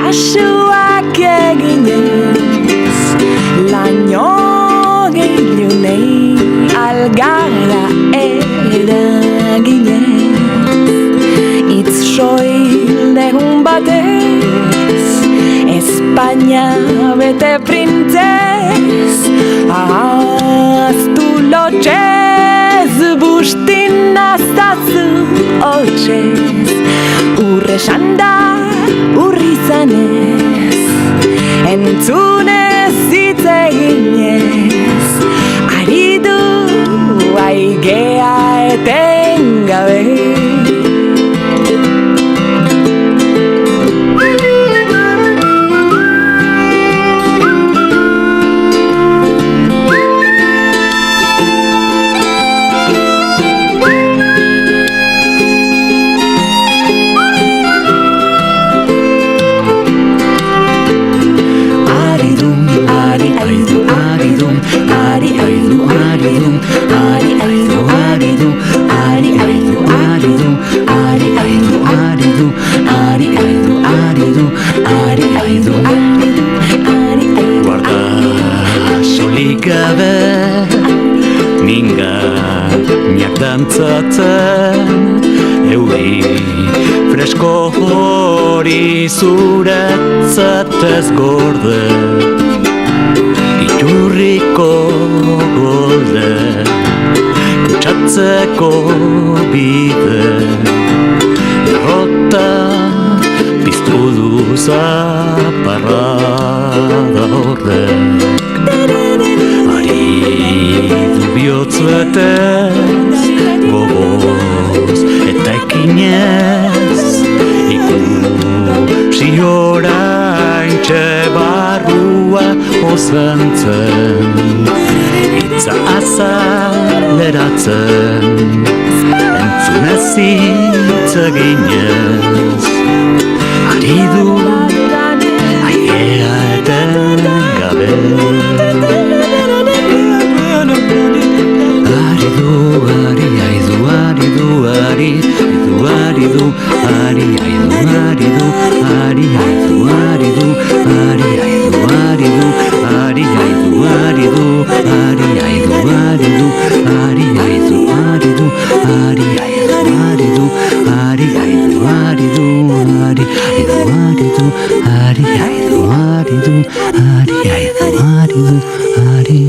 kasuak eginez, laino gehiunei algara eraginez, itz soil egun batez, Espainia bete printzez, ahaztu lotxez, bustin azazu hotxez, urre sanda urri zanez, entzunez hitz eginez, ari du aigea etengabe. Gabe minganak dantzatzen, euri fresko hori zuretzat ez gorde, iturriko golde kutsatzeko bide, errota piztu du zaparrada horrek. Bihotz betez, gogoz eta ekinez, ikusi oraintxe barrua ozentzen, hitza azaleratzen, entzunez hitz eginez, ari du aigea etengabe. Ari